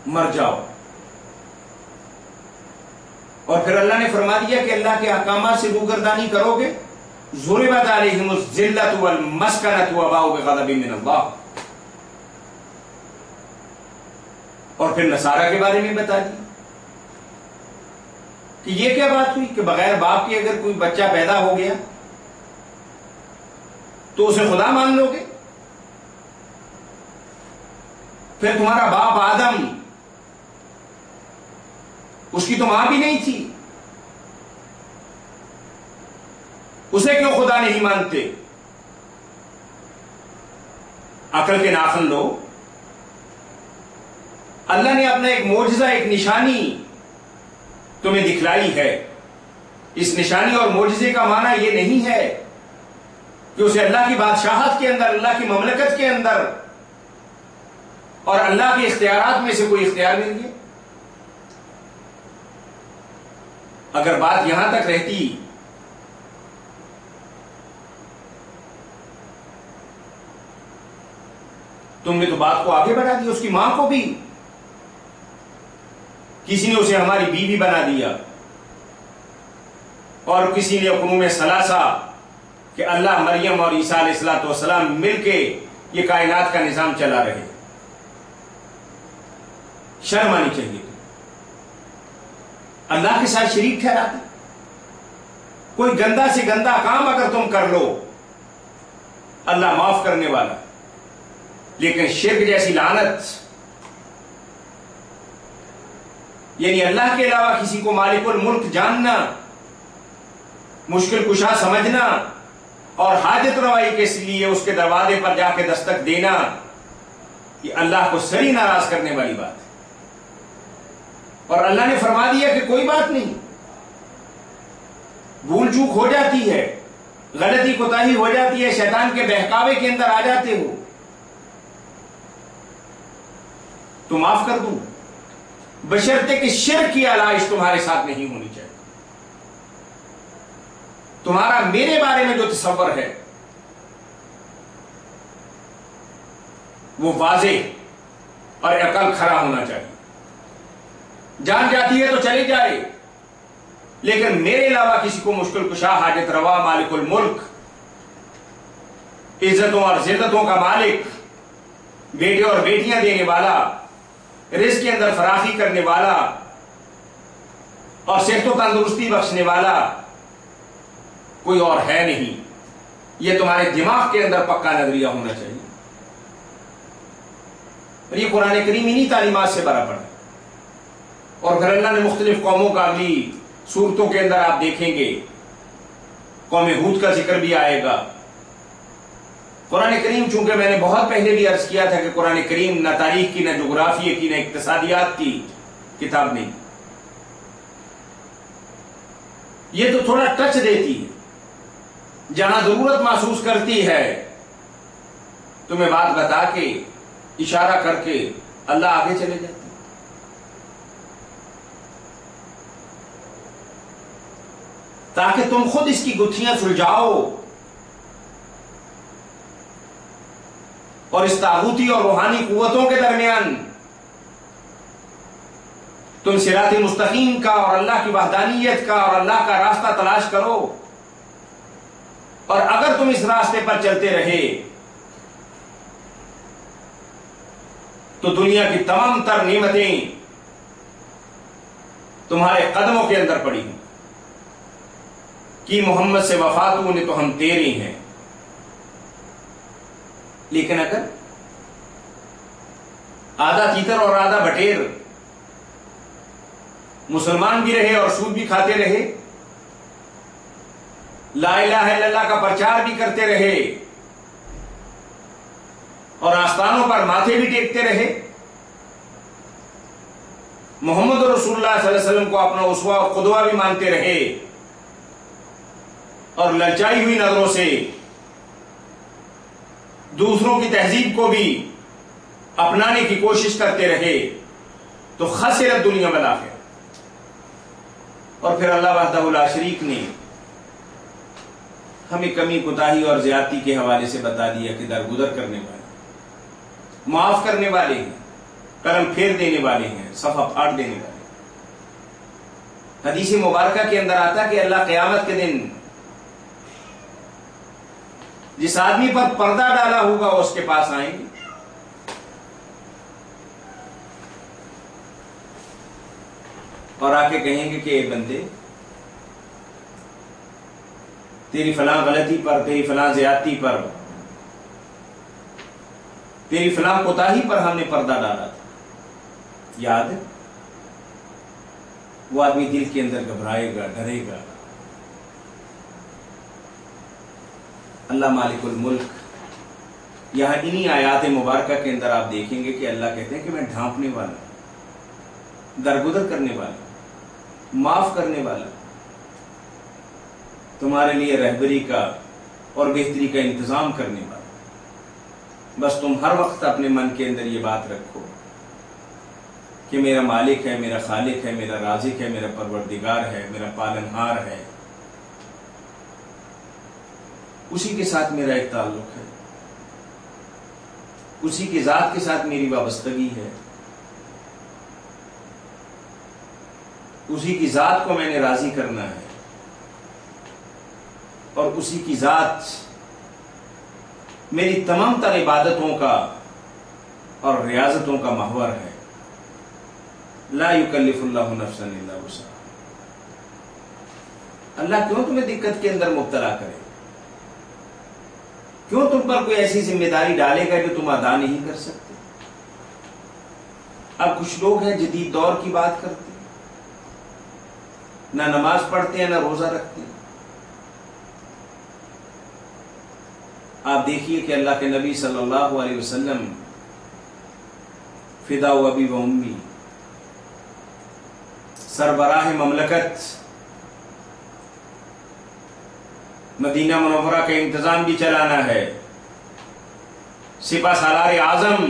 مر جاؤ. اور پھر اللہ نے فرما دیا کہ اللہ کے احکامات سے روگردانی کرو گے ضربت علیہم الذلۃ والمسکنۃ وباؤوا بغضب من اللہ. اور پھر نصارہ کے بارے میں بتا دیا کہ یہ کیا بات ہوئی کہ بغیر باپ کے اگر کوئی بچہ پیدا ہو گیا تو اسے خدا مان لو گے. پھر تمہارا باپ آدم، اس کی تو ماں بھی نہیں تھی، اسے کیوں خدا نہیں مانتے؟ عقل کے ناخن لو. اللہ نے اپنا ایک معجزہ، ایک نشانی تمہیں دکھلائی ہے. اس نشانی اور معجزے کا معنی یہ نہیں ہے کہ اسے اللہ کی بادشاہت کے اندر، اللہ کی مملکت کے اندر اور اللہ کے اختیارات میں سے کوئی اختیار مل گیا. اگر بات یہاں تک رہتی تم نے تو بات کو آگے بڑھا دیا. اس کی ماں کو بھی کسی نے اسے ہماری بیوی بنا دیا، اور کسی نے قنوم ثلاثہ کہ اللہ، مریم اور عیسیٰ علیہ السلام مل کے یہ کائنات کا نظام چلا رہے. شرم آنی چاہیے. اللہ کے ساتھ شریک ٹھہراتے. کوئی گندا سے گندا کام اگر تم کر لو اللہ معاف کرنے والا، لیکن شرک جیسی لعنت، یعنی اللہ کے علاوہ کسی کو مالک الملک جاننا، مشکل کشا سمجھنا اور حاجت روائی کے لیے اس کے دروازے پر جا کے دستک دینا، یہ اللہ کو سری ناراض کرنے والی بات ہے. اور اللہ نے فرما دیا کہ کوئی بات نہیں، بھول چوک ہو جاتی ہے، غلطی کوتاہی ہو جاتی ہے، شیطان کے بہکاوے کے اندر آ جاتے ہو تو معاف کر دوں، بشرطے کہ شرک کی علائش تمہارے ساتھ نہیں ہونی چاہیے. تمہارا میرے بارے میں جو تصور ہے وہ واضح اور عقل کھڑا ہونا چاہیے. جان جاتی ہے تو چلی جائے، لیکن میرے علاوہ کسی کو مشکل کشا، حاجت روا، مالک الملک، عزتوں اور ذلتوں کا مالک، بیٹے اور بیٹیاں دینے والا، رزق کے اندر فراخی کرنے والا اور صحت و تندرستی بخشنے والا کوئی اور ہے نہیں. یہ تمہارے دماغ کے اندر پکا نظریہ ہونا چاہیے. اور یہ قرآن کریم انہی تعلیمات سے بھرا پڑا ہے. اور پھر اللہ نے مختلف قوموں کا اگلی صورتوں کے اندر آپ دیکھیں گے قوم ہود کا ذکر بھی آئے گا. قرآن کریم، چونکہ میں نے بہت پہلے بھی عرض کیا تھا کہ قرآن کریم نہ تاریخ کی، نہ جغرافیہ کی، نہ اقتصادیات کی کتاب نہیں. یہ تو تھوڑا ٹچ دیتی ہے، جہاں ضرورت محسوس کرتی ہے تمہیں بات بتا کے، اشارہ کر کے اللہ آگے چلے جاتے. تاکہ تم خود اس کی گتھیاں سلجھاؤ اور اس طاغوتی اور روحانی قوتوں کے درمیان تم صراط مستقیم کا اور اللہ کی وحدانیت کا اور اللہ کا راستہ تلاش کرو. اور اگر تم اس راستے پر چلتے رہے تو دنیا کی تمام تر نعمتیں تمہارے قدموں کے اندر پڑی ہیں. کہ محمد سے وفاتوں نے تو ہم تیرے ہیں. لیکن اگر آدھا تیتر اور آدھا بٹیر مسلمان بھی رہے اور سود بھی کھاتے رہے، لا الہ الا اللہ کا پرچار بھی کرتے رہے اور آستانوں پر ماتھے بھی ٹیکتے رہے، محمد رسول اللہ صلی اللہ علیہ وسلم کو اپنا اسوہ اور قدوہ بھی مانتے رہے اور للچائی ہوئی نظروں سے دوسروں کی تہذیب کو بھی اپنانے کی کوشش کرتے رہے، تو خسرت دنیا بالآخرہ. اور پھر اللہ وحدہ لا شریک نے ہمیں کمی کوتاہی اور زیادتی کے حوالے سے بتا دیا کہ درگزر کرنے والے، معاف کرنے والے ہیں، قلم پھیر دینے والے ہیں، صفحہ پھاڑ دینے والے ہیں۔ حدیث مبارکہ کے اندر آتا کہ اللہ قیامت کے دن جس آدمی پر پردہ ڈالا ہوگا وہ اس کے پاس آئیں گے، اور آ کے کہیں گے کہ اے بندے، تیری فلاں غلطی پر، تیری فلاں زیادتی پر، تیری فلاں کوتاہی پر ہم نے پردہ ڈالا تھا، یاد ہے؟ وہ آدمی دل کے اندر گھبرائے گا، ڈرے گا۔ اللہ مالک الملک یہاں انہی آیات مبارکہ کے اندر آپ دیکھیں گے کہ اللہ کہتے ہیں کہ میں ڈھانپنے والا ہوں، درگزر کرنے والا ہوں، معاف کرنے والا ہوں، تمہارے لیے رہبری کا اور بہتری کا انتظام کرنے والا ہوں۔ بس تم ہر وقت اپنے من کے اندر یہ بات رکھو کہ میرا مالک ہے، میرا خالق ہے، میرا رازق ہے، میرا پروردگار ہے، میرا پالنہار ہے، اسی کے ساتھ میرا ایک تعلق ہے، اسی کی ذات کے ساتھ میری وابستگی ہے، اسی کی ذات کو میں نے راضی کرنا ہے، اور اسی کی ذات میری تمام تر عبادتوں کا اور ریاضتوں کا محور ہے۔ لا یکلف اللہ نفسا الا وسعها۔ اللہ کیوں تمہیں دقت کے اندر مبتلا کرے؟ کیوں تم پر کوئی ایسی ذمہ داری ڈالے گا جو تم ادا نہیں کر سکتے؟ اب کچھ لوگ ہیں جدید دور کی بات کرتے ہیں، نہ نماز پڑھتے ہیں، نہ روزہ رکھتے ہیں۔ آپ دیکھیے کہ اللہ کے نبی صلی اللہ علیہ وسلم فدا و ابی و امی، سربراہ مملکت، مدینہ منورہ کا انتظام بھی چلانا ہے، سپہ سالار اعظم،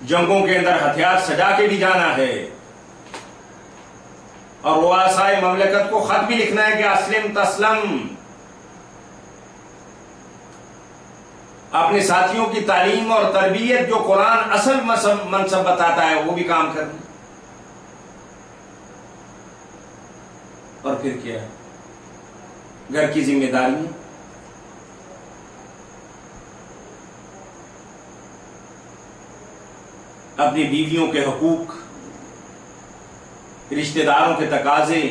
جنگوں کے اندر ہتھیار سجا کے بھی جانا ہے، اور رؤسائے مملکت کو خط بھی لکھنا ہے کہ اسلم تسلم۔ اپنے ساتھیوں کی تعلیم اور تربیت جو قرآن اصل منصب بتاتا ہے وہ بھی کام کرنا۔ اور پھر کیا؟ گھر کی ذمہ داری، اپنی بیویوں کے حقوق، رشتہ داروں کے تقاضے،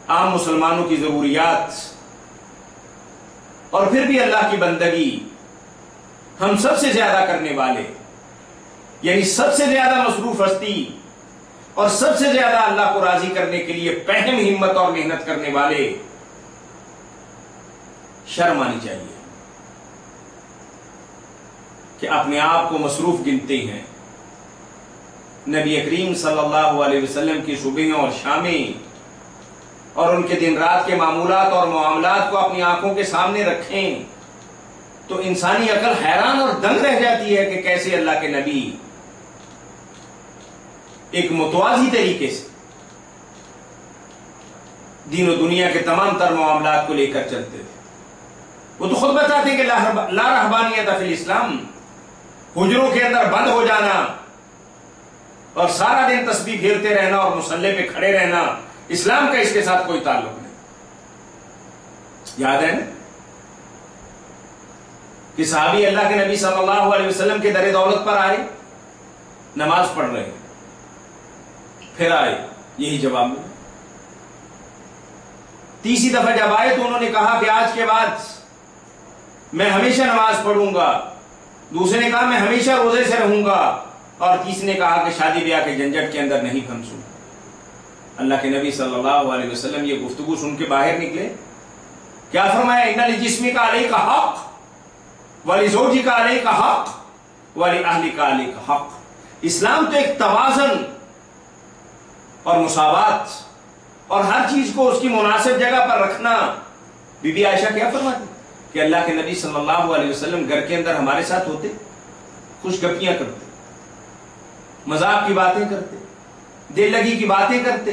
عام مسلمانوں کی ضروریات، اور پھر بھی اللہ کی بندگی ہم سب سے زیادہ کرنے والے، یعنی سب سے زیادہ مصروف ہستی اور سب سے زیادہ اللہ کو راضی کرنے کے لیے پہم ہمت اور محنت کرنے والے، شرم آنی چاہیے کہ اپنے آپ کو مصروف گنتے ہیں۔ نبی کریم صلی اللہ علیہ وسلم کی صبحیں اور شامیں اور ان کے دن رات کے معمولات اور معاملات کو اپنی آنکھوں کے سامنے رکھیں تو انسانی عقل حیران اور دنگ رہ جاتی ہے کہ کیسے اللہ کے نبی ایک متوازی طریقے سے دین و دنیا کے تمام تر معاملات کو لے کر چلتے تھے۔ وہ تو خود بتاتے ہیں کہ لا رہبانیت فی الاسلام، حجروں کے اندر بند ہو جانا اور سارا دن تسبیح پھیرتے رہنا اور مصلی پہ کھڑے رہنا، اسلام کا اس کے ساتھ کوئی تعلق نہیں۔ یاد ہے نا کہ صحابی اللہ کے نبی صلی اللہ علیہ وسلم کے در دولت پر آئے، نماز پڑھ رہے، پھر آئے، یہی جواب ملا۔ تیسری دفعہ جب آئے تو انہوں نے کہا کہ آج کے بعد میں ہمیشہ نماز پڑھوں گا، دوسرے نے کہا میں ہمیشہ روزے سے رہوں گا، اور تیسرے نے کہا کہ شادی بیاہ کے جھنجٹ کے اندر نہیں پھنسوں۔ اللہ کے نبی صلی اللہ علیہ وسلم یہ گفتگو سن کے باہر نکلے، کیا فرمایا؟ ان لجسمک علیک حق ولزوجک علیک حق ولأہلک علیک حق۔ اسلام تو ایک توازن اور مساوات اور ہر چیز کو اس کی مناسب جگہ پر رکھنا۔ بی بی عائشہ کیا فرماتی کہ اللہ کے نبی صلی اللہ علیہ وسلم گھر کے اندر ہمارے ساتھ ہوتے، خوش گپیاں کرتے، مذاق کی باتیں کرتے، دل لگی کی باتیں کرتے،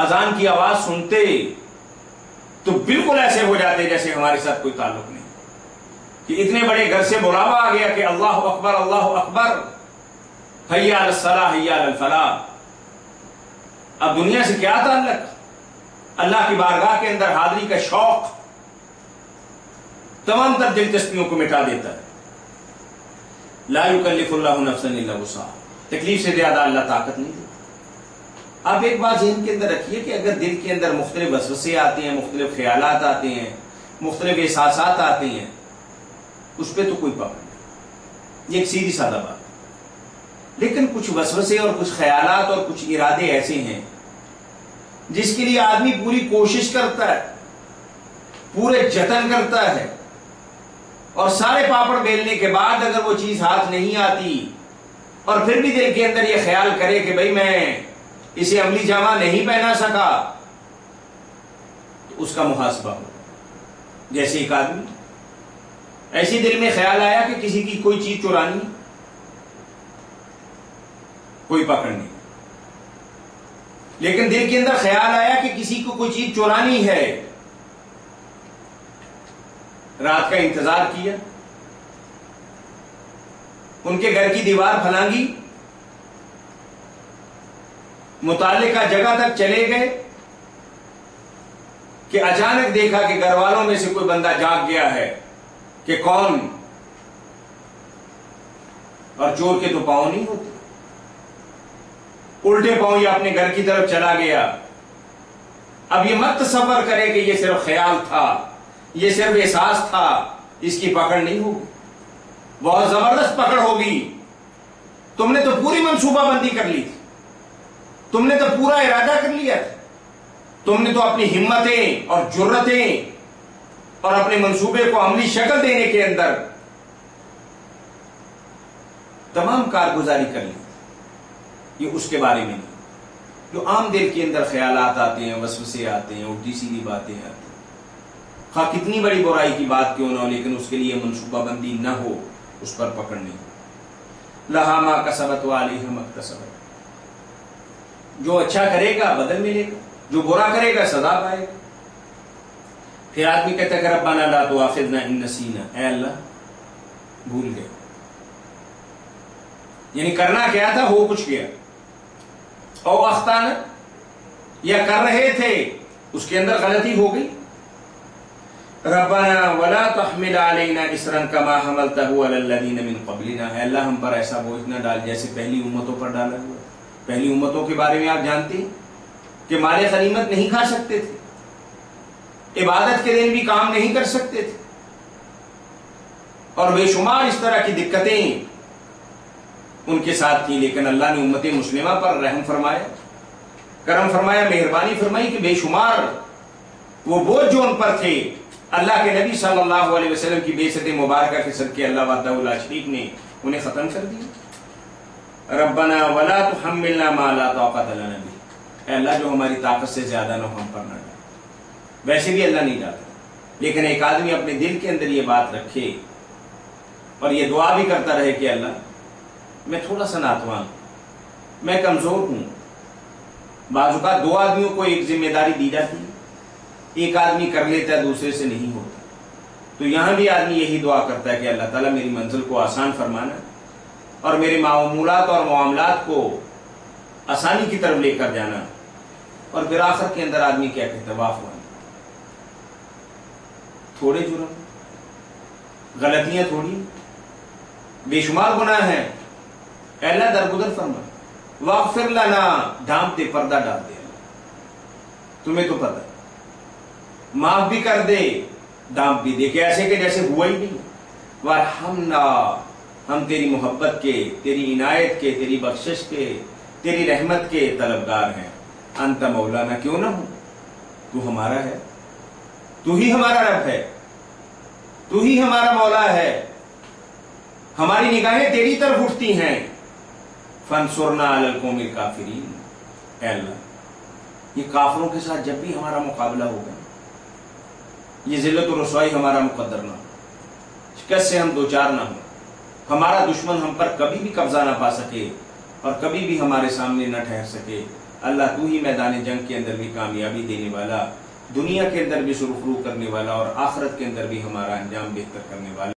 اذان کی آواز سنتے تو بالکل ایسے ہو جاتے جیسے ہمارے ساتھ کوئی تعلق نہیں، کہ اتنے بڑے گھر سے بلاوا آ گیا کہ اللہ اکبر اللہ اکبر، حی علی الصلاح حی علی الفلاح. اب دنیا سے کیا تعلق؟ اللہ کی بارگاہ کے اندر حاضری کا شوق تمام تر دلچسپیوں کو مٹا دیتا ہے. لا یکلف اللہ نفسا الا وسعها. تکلیف سے زیادہ اللہ طاقت نہیں دیتا. آپ ایک بات ذہن کے اندر رکھیے کہ اگر دل کے اندر مختلف وسوسے آتے ہیں، مختلف خیالات آتے ہیں، مختلف احساسات آتے ہیں، اس پہ تو کوئی پکڑ نہیں. یہ ایک سیدھی سادہ بات. لیکن کچھ وسوسے اور کچھ خیالات اور کچھ ارادے ایسے ہیں جس کے لیے آدمی پوری کوشش کرتا ہے، پورے جتن کرتا ہے، اور سارے پاپڑ بیلنے کے بعد اگر وہ چیز ہاتھ نہیں آتی اور پھر بھی دل کے اندر یہ خیال کرے کہ بھئی میں اسے عملی جامہ نہیں پہنا سکا، تو اس کا محاسبہ ہو. جیسے ایک آدمی ایسی دل میں خیال آیا کہ کسی کی کوئی چیز چرانی، کوئی پکڑ نہیں، لیکن دل کے اندر خیال آیا کہ کسی کو کوئی چیز چرانی ہے. رات کا انتظار کیا، ان کے گھر کی دیوار پھلانگی، متعلقہ جگہ تک چلے گئے کہ اچانک دیکھا کہ گھر والوں میں سے کوئی بندہ جاگ گیا ہے کہ کون، اور چور کے تو پاؤں نہیں ہوتے، الٹے پاؤں یہ اپنے گھر کی طرف چلا گیا. اب یہ مت تصور کرے کہ یہ صرف خیال تھا، یہ صرف احساس تھا، اس کی پکڑ نہیں ہوگی، بہت زبردست پکڑ ہوگی. تم نے تو پوری منصوبہ بندی کر لی تھی، تم نے تو پورا ارادہ کر لیا تھا، تم نے تو اپنی ہمتیں اور جرتیں اور اپنے منصوبے کو عملی شکل دینے کے اندر تمام کارگزاری کر لی. یہ اس کے بارے میں نہیں جو عام دل کے اندر خیالات آتے ہیں، وسوسے آتے ہیں، الٹی سیدھی باتیں آتی ہیں، خواہ کتنی بڑی برائی کی بات کیوں نہ ہو، لیکن اس کے لیے منصوبہ بندی نہ ہو، اس پر پکڑ نہیں. لہا ما کسبت وعلیہا ما اکتسبت. جو اچھا کرے گا بدل ملے گا، جو برا کرے گا سزا پائے گا. پھر آدمی کہتا ہے کہ ربنا لا تؤاخذنا ان نسینا. اے اللہ بھول گئے، یعنی کرنا کیا تھا ہو کچھ گیا. او اخطانا، یا کر رہے تھے اس کے اندر غلطی ہو گئی. ربنا ولا تحمل علینا اسرا کما حملتہ علی الذین من قبلنا. اے اللہ ہم پر ایسا بوجھ نہ ڈال جیسے پہلی امتوں پر ڈالا ہوا. پہلی امتوں کے بارے میں آپ جانتے ہیں کہ مال غنیمت نہیں کھا سکتے تھے، عبادت کے دن بھی کام نہیں کر سکتے تھے، اور بے شمار اس طرح کی دقتیں ان کے ساتھ تھی. لیکن اللہ نے امت مسلمہ پر رحم فرمایا، کرم فرمایا، مہربانی فرمائی کہ بے شمار وہ بوجھ جو ان پر تھے اللہ کے نبی صلی اللہ علیہ وسلم کی بعثت مبارکہ کے صدقے اللہ وحدہ لا شریک نے انہیں ختم کر دیا. ربنا ولا تحملنا ما لا طاقت لنا به. اے اللہ جو ہماری طاقت سے زیادہ نہ ہم پر نہ ڈال. ویسے بھی اللہ نہیں ڈالتا، لیکن ایک آدمی اپنے دل کے اندر یہ بات رکھے اور یہ دعا بھی کرتا رہے کہ اللہ میں تھوڑا سا ناتوان ہوں، میں کمزور ہوں. بعض اوقات دو آدمیوں کو ایک ذمہ داری دی جاتی ہے، ایک آدمی کر لیتا ہے دوسرے سے نہیں ہوتا. تو یہاں بھی آدمی یہی دعا کرتا ہے کہ اللہ تعالیٰ میری منزل کو آسان فرمانا اور میرے معمولات اور معاملات کو آسانی کی طرف لے کر جانا. اور پھر آخر کے اندر آدمی کیا کہتا ہے، واہ تھوڑے جرم، غلطیاں تھوڑی، بے شمار گناہ ہیں، اے اللہ درگزر فرما. واغفر لنا، ڈھانپ دے، پردہ ڈال دے، تمہیں تو پتہ، معاف بھی کر دے، ڈانپ بھی دے کہ ایسے کہ جیسے ہوا ہی نہیں. وارحمنا، ہم تیری محبت کے، تیری عنایت کے، تیری بخشش کے، تیری رحمت کے طلبگار ہیں. انت مولانا، کیوں نہ ہوں، تو ہمارا ہے، تو ہی ہمارا رب ہے، تو ہی ہمارا مولا ہے، ہماری نگاہیں تیری طرف اٹھتی ہیں. فانصرنا علی القوم الکافرین. اے اللہ یہ کافروں کے ساتھ جب بھی ہمارا مقابلہ ہوگا، یہ ذلت و رسوائی ہمارا مقدر نہ ہو، شکست سے ہم دوچار نہ ہوں، ہمارا دشمن ہم پر کبھی بھی قبضہ نہ پا سکے اور کبھی بھی ہمارے سامنے نہ ٹھہر سکے. اللہ تو ہی میدان جنگ کے اندر بھی کامیابی دینے والا، دنیا کے اندر بھی سرخرو کرنے والا اور آخرت کے اندر بھی ہمارا انجام بہتر کرنے والا.